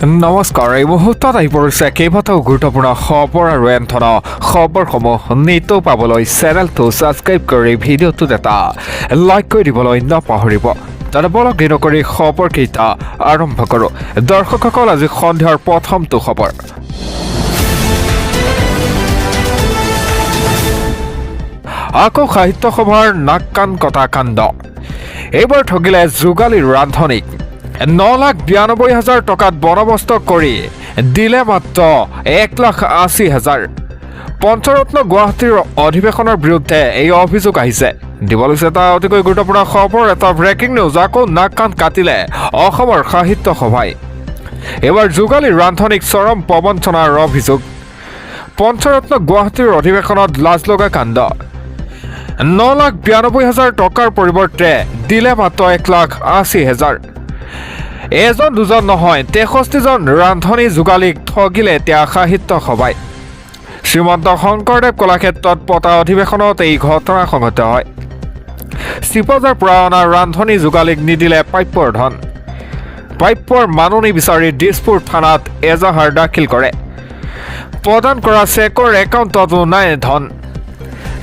নমস্কাৰ। এই মুহূৰ্তত আহি পৰিছে কেইবাটাও গুৰুত্বপূৰ্ণ খবৰ আৰু এনে খবৰসমূহ নিতৌ পাবলৈ চেনেলটো ছাবস্ক্ৰাইব কৰি ভিডিঅ'টোত এটা লাইক কৰি দিবলৈ নাপাহৰিব। তাতে বলক দেৰি নকৰি খবৰকেইটা আৰম্ভ কৰোঁ। দৰ্শকসকল, আজি সন্ধিয়াৰ প্ৰথমটো খবৰ। আকৌ সাহিত্য সভাৰ নাক কাণ কটা কাণ্ড। এইবাৰ ঠগিলে যোগালীৰ ৰান্ধনীক। 9,92,000 টকাত বন্দবস্ত কৰি দিলে মাত্ৰ 1,80,000। পঞ্চৰত্ন গুৱাহাটীৰ অধিৱেশনৰ বিৰুদ্ধে এই অভিযোগ আহিছে। দিব লৈছে এটা অতিকৈ গুৰুত্বপূৰ্ণ খবৰ, এটা ব্ৰেকিং নিউজ। আকৌ নাক কাণ কাটিলে অসমৰ সাহিত্য সভাই। এইবাৰ যোগালীৰ ৰান্ধনীক চৰম প্ৰবঞ্চনাৰ অভিযোগ। পঞ্চৰত্ন গুৱাহাটীৰ অধিৱেশনত লাজ লগা কাণ্ড। 9,92,000 টকাৰ পৰিৱৰ্তে দিলে মাত্ৰ 1,80,000। এজন দুজন নহয়, 63জন ৰান্ধনী যোগালীক ঠগিলে এতিয়া সাহিত্য সভাই। শ্ৰীমন্ত শংকৰদেৱ কলাক্ষেত্ৰত পতা অধিৱেশনত এই ঘটনা সংঘটিত হয়। চিপজাৰ পৰা অনা ৰান্ধনী যোগালীক নিদিলে প্ৰাপ্যৰ ধন। প্ৰাপ্যৰ মাননি বিচাৰি দিছপুৰ থানাত এজাহাৰ দাখিল কৰে। প্ৰদান কৰা চেকৰ একাউণ্টতো নাই ধন।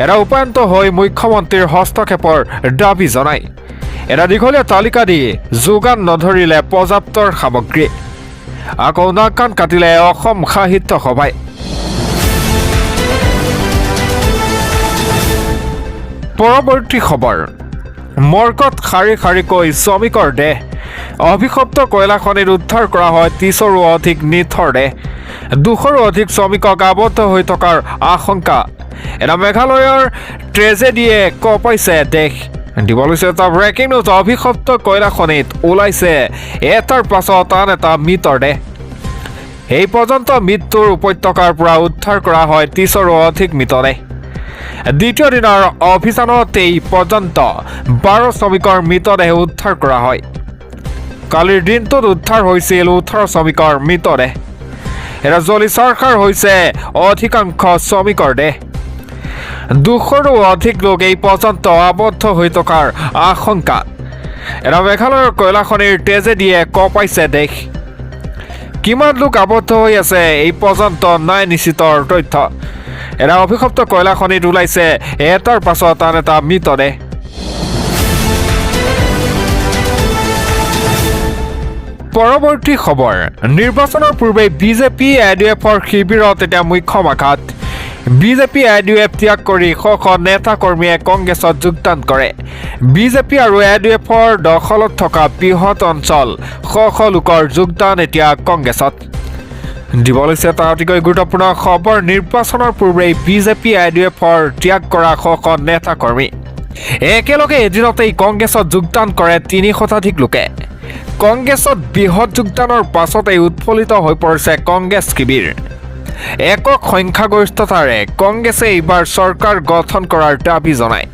এটা উপায়ন্ত হৈ মুখ্যমন্ত্ৰীৰ হস্তক্ষেপৰ দাবী জনায়। এটা দীঘলীয়া তালিকা দি যোগান নধৰিলে পৰ্যাপ্তৰ সামগ্ৰী। আকৌ নাক কাণ কাটিলে অসম সাহিত্য সভাই। পৰৱৰ্তী খবৰ। মৰ্গত শাৰী শাৰীকৈ শ্ৰমিকৰ দেহ। অভিশপ্ত কয়লা খনিত উদ্ধাৰ কৰা হয় 30ৰো অধিক নিথৰ দেহ। 200ৰো অধিক শ্ৰমিকক আবদ্ধ হৈ থকাৰ আশংকা। এটা মেঘালয়ৰ ট্ৰেজেডিয়ে কঁপাইছে দেশ। দিব লৈছে এটা ব্ৰেকিং নিউজ। অভিশপ্ত কয়লা খনিত ওলাইছে এটাৰ পাছত আন এটা মৃতদেহ। এই পৰ্যন্ত মৃত্যুৰ উপত্যকাৰ পৰা উদ্ধাৰ কৰা হয় 30ৰো অধিক মৃতদেহ। দ্বিতীয় দিনৰ অভিযানত এই পৰ্যন্ত 12 শ্ৰমিকৰ মৃতদেহ উদ্ধাৰ কৰা হয়। কালিৰ দিনটোত উদ্ধাৰ হৈছিল 18 শ্ৰমিকৰ মৃতদেহ। এটা জ্বলি চাৰখাৰ হৈছে অধিকাংশ শ্ৰমিকৰ দেহ। 200ৰো অধিক লোক এই পৰ্যন্ত আবদ্ধ হৈ থকাৰ আশংকা। এটা মেঘালয়ৰ কয়লা খনিৰ ট্ৰেজেডিয়ে কঁপাইছে দেশ। কিমান লোক আবদ্ধ হৈ আছে এই পৰ্যন্ত নাই নিশ্চিতৰ তথ্য। এটা অভিশপ্ত কয়লা খনিত ওলাইছে এটাৰ পাছত আন এটা মৃতদেহ। পৰৱৰ্তী খবৰ। নিৰ্বাচনৰ পূৰ্বে বিজেপি এডিএফৰ শিবিৰত এতিয়া মুখ্য আঘাত। বিজেপি এডিএফ ত্যাগ কৰি শ শ নেতা কৰ্মীয়ে কংগ্ৰেছত যোগদান কৰে। বিজেপি আৰু এডিএফৰ দখলত থকা বৃহৎ অঞ্চল শ শ লোকৰ যোগদান এতিয়া কংগ্ৰেছত। দিব লৈছে এটা অতিকৈ গুৰুত্বপূৰ্ণ খবৰ। নিৰ্বাচনৰ পূৰ্বে বিজেপি এডিএফৰ ত্যাগ কৰা শ শ নেতা কৰ্মী একেলগে এদিনতেই কংগ্ৰেছত যোগদান কৰে 3 শতাধিক লোকে। কংগ্ৰেছত বৃহৎ যোগদানৰ পাছতেই উৎফুল্লিত হৈ পৰিছে কংগ্ৰেছ শিবিৰ। একক সংখ্যাগৰিষ্ঠতাৰে কংগ্ৰেছে এইবাৰ চৰকাৰ গঠন কৰাৰ দাবী জনায়।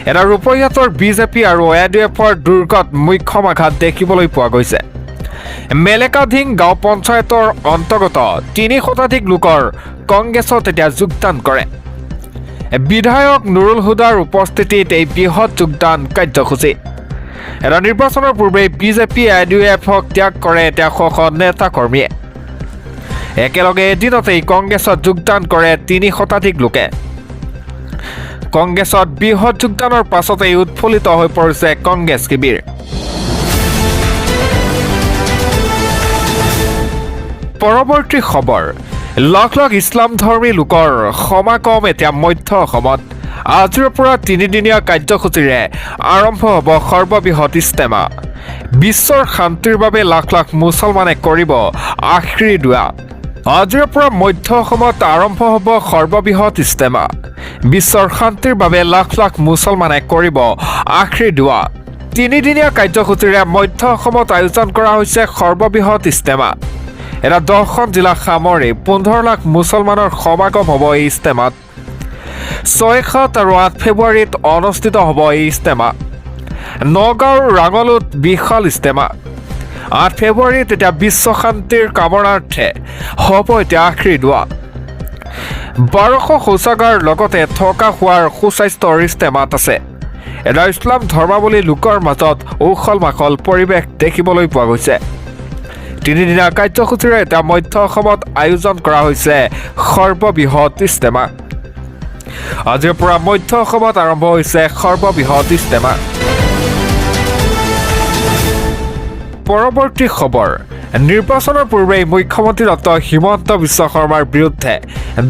এটা ৰূপহীয়াতৰ বিজেপি আৰু এডিএফৰ দুৰ্গত মুখ্য আঘাত দেখিবলৈ পোৱা গৈছে। মেলেকাধিং গাঁও পঞ্চায়তৰ অন্তৰ্গত 3 শতাধিক লোকৰ কংগ্ৰেছত এতিয়া যোগদান কৰে। বিধায়ক নুৰুল হুদাৰ উপস্থিতিত এই বৃহৎ যোগদান কাৰ্যসূচী। এটা নিৰ্বাচনৰ পূৰ্বে বিজেপি এডিএফক ত্যাগ কৰে এতিয়া শ শ নেতা কৰ্মীয়ে। একেলগে এদিনতেই কংগ্ৰেছত যোগদান কৰে 3 শতাধিক লোকে। কংগ্ৰেছত বৃহৎ যোগদানৰ পাছতেই উৎফুল্লিত হৈ পৰিছে কংগ্ৰেছ শিবিৰ। পৰৱৰ্তী খবৰ। লাখ লাখ ইছলাম ধৰ্মী লোকৰ সমাগম এতিয়া মধ্য অসমত। আজিৰ পৰা 3দিনীয়া কাৰ্যসূচীৰে আৰম্ভ হ'ব সৰ্ববৃহৎ ইস্তেমা। বিশ্বৰ শান্তিৰ বাবে লাখ লাখ মুছলমানে কৰিব আখিৰি দুৱা। আজিৰ পৰা মধ্য অসমত আৰম্ভ হ'ব সৰ্ববৃহৎ ইস্তেমা। বিশ্বৰ শান্তিৰ বাবে লাখ লাখ মুছলমানে কৰিব আখিৰি দুৱা। 3দিনীয়া কাৰ্যসূচীৰে মধ্য অসমত আয়োজন কৰা হৈছে সৰ্ববৃহৎ ইস্তেমা। এটা 10খন জিলা সামৰি 15 লাখ মুছলমানৰ সমাগম হ'ব এই ইস্তেমাত। 6, 7 আৰু 8 ফেব্ৰুৱাৰীত অনুষ্ঠিত হ'ব এই ইস্তেমা। নগাঁৱৰ ৰাঙলুত বিশাল ইস্তেমা। 8 ফেব্ৰুৱাৰীত এতিয়া বিশ্ব শান্তিৰ কামনাৰ্থে হ'ব এতিয়া আখিৰি দুৱা। 1200 শৌচাগাৰ লগতে থকা খোৱাৰ সুস্বাস্থ্যৰ ইস্তেমাত আছে। এটা ইছলাম ধৰ্মাৱলী লোকৰ মাজত উখল মাখল পৰিৱেশ দেখিবলৈ পোৱা গৈছে। তিনিদিনীয়া কাৰ্যসূচীৰে এতিয়া মধ্য অসমত আয়োজন কৰা হৈছে সৰ্ববৃহৎ ইজতেমা। আজিৰ পৰা মধ্য অসমত আৰম্ভ হৈছে সৰ্ববৃহৎ ইজতেমা। পৰৱৰ্তী খবৰ, নিৰ্বাচনৰ পূৰ্বেই মুখ্যমন্ত্ৰী ডক্টৰ হিমন্ত বিশ্ব শৰ্মাৰ বিৰুদ্ধে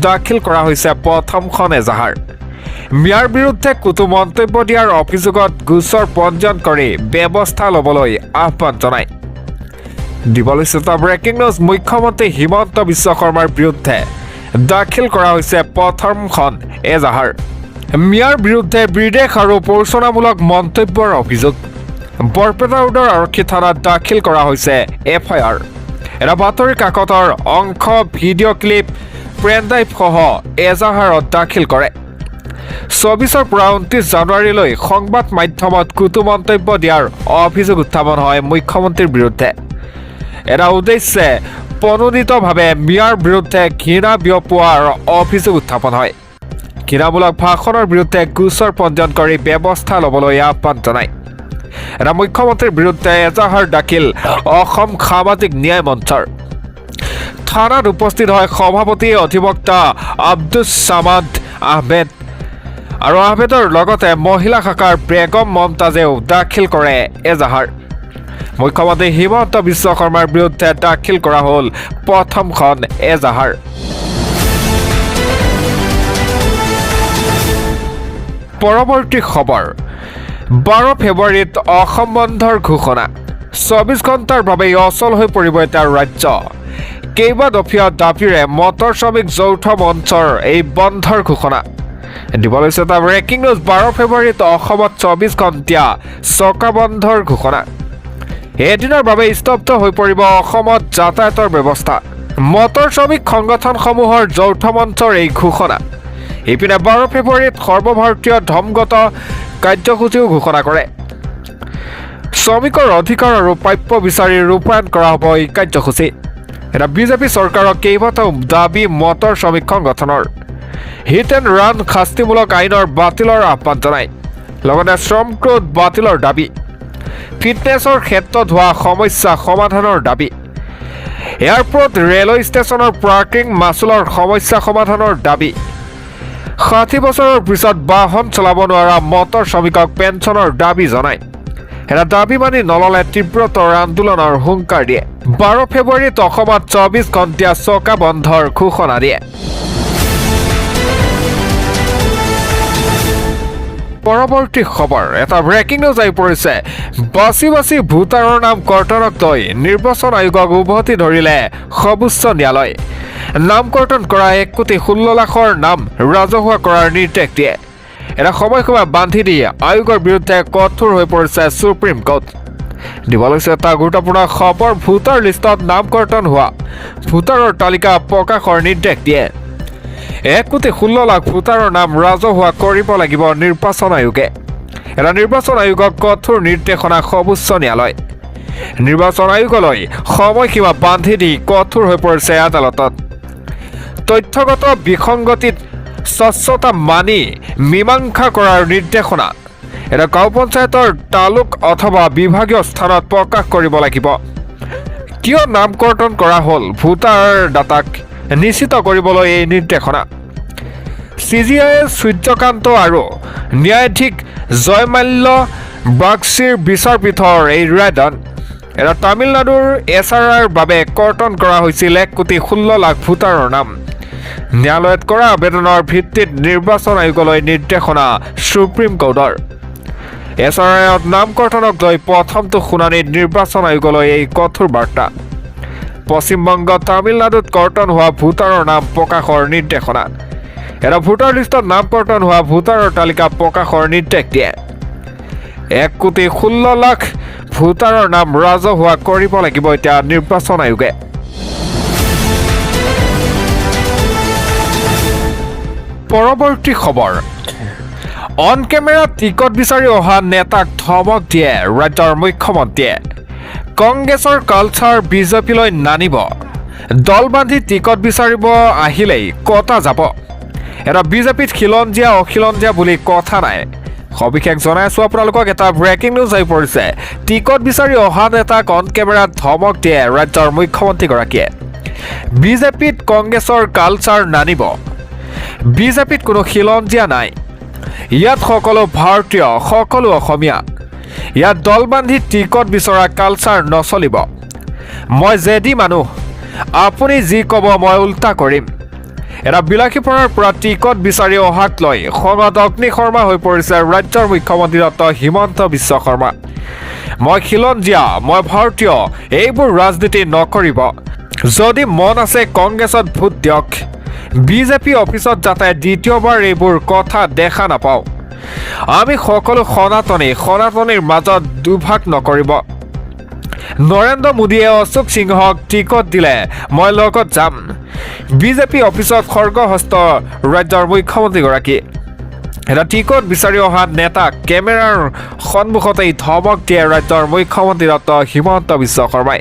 দাখিল কৰা হৈছে প্ৰথমখন এজাহাৰ। মিয়াৰ বিৰুদ্ধে কটু মন্তব্য দিয়াৰ অভিযোগত গোচৰ পঞ্জীয়ন কৰি ব্যৱস্থা ল'বলৈ আহ্বান জনায়। দিবলৈ চেষ্টা ব্ৰেকিং নিউজ, মুখ্যমন্ত্ৰী হিমন্ত বিশ্ব শৰ্মাৰ বিৰুদ্ধে দাখিল কৰা হৈছে প্ৰথমখন এজাহাৰ। মিয়াৰ বিৰুদ্ধে বিদ্বেষ আৰু প্ৰৰোচনামূলক মন্তব্যৰ অভিযোগ। বৰপেটা ৰোডৰ আৰক্ষী থানাত দাখিল কৰা হৈছে FIR। এটা বাতৰি কাকতৰ অংশ, ভিডিঅ' ক্লিপ, পেনড্ৰাইভ সহ এজাহাৰত দাখিল কৰে। 24 পৰা 29 জানুৱাৰীলৈ সংবাদ মাধ্যমত কটু মন্তব্য দিয়াৰ অভিযোগ উত্থাপন হয় মুখ্যমন্ত্ৰীৰ বিৰুদ্ধে। এটা উদ্দেশ্যে প্ৰণোদিতভাৱে মিয়াৰ বিৰুদ্ধে ঘৃণা বিয়পোৱাৰ অভিযোগ উত্থাপন হয়। ঘৃণামূলক ভাষণৰ বিৰুদ্ধে গোচৰ পঞ্জীয়ন কৰি ব্যৱস্থা ল'বলৈ আহ্বান জনায়। এটা মুখ্যমন্ত্ৰীৰ বিৰুদ্ধে এজাহাৰ দাখিল অসম সামাজিক ন্যায় মঞ্চৰ। থানাত উপস্থিত হয় সভাপতি অধিবক্তা আব্দুছ ছামাদ আহমেদ আৰু আহমেদৰ লগতে মহিলা শাখাৰ বেগম মমতাজেও দাখিল কৰে এজাহাৰ। মুখ্যমন্ত্ৰী হিমন্ত বিশ্ব শৰ্মাৰ বিৰুদ্ধে দাখিল কৰা হ'ল প্ৰথমখন এজাহাৰ। পৰৱৰ্তী খবৰ, 12 ফেব্ৰুৱাৰীত অসম বন্ধৰ ঘোষণা। 24 ঘণ্টাৰ বাবে অচল হৈ পৰিব এতিয়া ৰাজ্য। কেইবাদফীয়া দাবীৰে মটৰ শ্ৰমিক যৌথ মঞ্চৰ এই বন্ধৰ ঘোষণা। দিবলৈ চেষ্টা ব্ৰেকিং নিউজ, 12 ফেব্ৰুৱাৰীত অসমত 24 ঘণ্টীয়া চকা বন্ধৰ ঘোষণা। এদিনৰ বাবে স্তব্ধ হৈ পৰিব অসমত যাতায়াতৰ ব্যৱস্থা। মটৰ শ্ৰমিক সংগঠনসমূহৰ যৌথ মঞ্চৰ এই ঘোষণা। ইপিনে 12 ফেব্ৰুৱাৰীত সৰ্বভাৰতীয় ধৰ্মগত কাৰ্যসূচীও ঘোষণা কৰে। শ্ৰমিকৰ অধিকাৰ আৰু প্ৰাপ্য বিচাৰি ৰূপায়ণ কৰা হ'ব এই কাৰ্যসূচী। এটা বিজেপি চৰকাৰক কেইবাটাও দাবী মটৰ শ্ৰমিক সংগঠনৰ। হিট এণ্ড ৰান শাস্তিমূলক আইনৰ বাতিলৰ আহ্বান জনায়। লগতে শ্ৰম ক্ৰোধ বাতিলৰ দাবী। ফিটনেছৰ ক্ষেত্ৰত হোৱা সমস্যা সমাধানৰ দাবী। এয়াৰপোৰ্ট, ৰেলৱে ষ্টেচনৰ পাৰ্কিং মাচুলৰ সমস্যা সমাধানৰ দাবী। 60 বছৰৰ পিছত বাহন চলাব নোৱাৰা মটৰ শ্ৰমিকক পেঞ্চনৰ দাবী জনায়। এটা দাবী মানি নল'লে তীব্ৰতৰ আন্দোলনৰ হুংকাৰ দিয়ে। 12 ফেব্ৰুৱাৰীত অসমত 24 ঘণ্টীয়া চকা বন্ধৰ ঘোষণা দিয়ে। পৰৱৰ্তী খবৰ, এটা ব্ৰেকিং নিউজ আহি পৰিছে। বাছি বাছি ভোটাৰৰ নাম কৰ্তনক লৈ নিৰ্বাচন আয়োগক উভতি ধৰিলে সৰ্বোচ্চ ন্যায়ালয়। নাম কৰ্তন কৰা 1,16,00,000 নাম ৰাজহুৱা কৰাৰ নিৰ্দেশ দিয়ে। এটা সময়সীমা বান্ধি দি আয়োগৰ বিৰুদ্ধে কঠোৰ হৈ পৰিছে সুপ্ৰিম কোৰ্ট। দিবলৈ এটা গুৰুত্বপূৰ্ণ খবৰ, ভোটাৰ লিষ্টত নাম কৰ্তন হোৱা ভোটাৰৰ তালিকা প্ৰকাশৰ নিৰ্দেশ দিয়ে। 1,16,00,000 ভোটাৰৰ নাম ৰাজহুৱা কৰিব লাগিব নিৰ্বাচন আয়োগে। এটা নিৰ্বাচন আয়োগক কঠোৰ নিৰ্দেশনা সৰ্বোচ্চ ন্যায়ালয়। নিৰ্বাচন আয়োগলৈ সময়সীমা বান্ধি দি কঠোৰ হৈ পৰিছে আদালতত। তথ্যগত বিসংগতিত স্বচ্ছতা মানি মীমাংসা কৰাৰ নিৰ্দেশনা। এটা গাঁও পঞ্চায়তৰ তালুক অথবা বিভাগীয় স্থানত প্ৰকাশ কৰিব লাগিব। কিয় নাম কৰ্তন কৰা হ'ল, ভোটাৰ ডাটাক নিশ্চিত কৰিবলৈ এই নিৰ্দেশনা। CJI সূৰ্যকান্ত আৰু ন্যায়াধীশ জয়মাল্য বাগচীৰ বিচাৰপীঠৰ এই ৰায়দান। এটা তামিলনাডুৰ SRR বাবে কৰ্তন কৰা হৈছিল 1,16,00,000 ভোটাৰৰ নাম। ন্যায়ালয়ত কৰা আবেদনৰ ভিত্তিত নিৰ্বাচন আয়োগলৈ নিৰ্দেশনা সুপ্ৰিম কোৰ্টৰ। SRIত নাম কৰ্তনক লৈ প্ৰথমটো শুনানিত নিৰ্বাচন আয়োগলৈ এই কঠোৰ বাৰ্তা। পশ্চিমবংগ, তামিলনাডুত কৰ্তন হোৱা ভোটাৰৰ নাম প্ৰকাশৰ নিৰ্দেশনা। এটা ভোটাৰ লিষ্টত নাম কৰ্তন হোৱা ভোটাৰৰ তালিকা প্ৰকাশৰ নিৰ্দেশ দিয়ে। 1,16,00,000 ভোটাৰৰ নাম ৰাজহুৱা কৰিব লাগিব এতিয়া নিৰ্বাচন আয়োগে। পৰৱৰ্তী খবৰ, অন কেমেৰা টিকট বিচাৰি অহা নেতাক ধমক দিয়ে ৰাজ্যৰ মুখ্যমন্ত্ৰীয়ে। কংগ্ৰেছৰ কালচাৰ বিজেপিলৈ নানিব। দল বান্ধি টিকট বিচাৰিব আহিলেই কটা যাব। এটা বিজেপিত খিলঞ্জীয়া অখিলঞ্জীয়া বুলি কথা নাই। সবিশেষ জনাই আছোঁ আপোনালোকক এটা ব্ৰেকিং নিউজ আহি পৰিছে। টিকট বিচাৰি অহা নেতাক অন কেমেৰাত ধমক দিয়ে ৰাজ্যৰ মুখ্যমন্ত্ৰীগৰাকীয়ে। বিজেপিত কংগ্ৰেছৰ কালচাৰ নানিব। বিজেপিত কোনো খিলঞ্জীয়া নাই। ইয়াত সকলো ভাৰতীয়, সকলো অসমীয়া। ইয়াত দল বান্ধি টিকট বিচৰা কালচাৰ নচলিব। মই জেদি মানুহ, আপুনি যি ক'ব মই উল্টা কৰিম। এটা বিলাসীপুৰৰ পৰা টিকট বিচাৰি অহাক লৈ খঙত অগ্নি শৰ্মা হৈ পৰিছে ৰাজ্যৰ মুখ্যমন্ত্ৰী ডক্টৰ হিমন্ত বিশ্ব শৰ্মা। মই খিলঞ্জীয়া, মই ভাৰতীয়, এইবোৰ ৰাজনীতি নকৰিব। যদি মন আছে কংগ্ৰেছত ভোট দিয়ক। বিজেপি অফিচত যাতে দ্বিতীয়বাৰ এইবোৰ কথা দেখা নাপাওঁ। আমি সকলো সনাতনীৰ মাজত দুভাগ নকৰিব। নৰেন্দ্ৰ মোদীয়ে অশোক সিংহক টিকট দিলে মই লগত যাম। বিজেপি অফিচত খৰ্গহস্ত ৰাজ্যৰ মুখ্যমন্ত্ৰীগৰাকী। এটা টিকট বিচাৰি অহা নেতাক কেমেৰাৰ সন্মুখতেই ধমক দিয়ে ৰাজ্যৰ মুখ্যমন্ত্ৰী ডক্টৰ হিমন্ত বিশ্ব শৰ্মাই।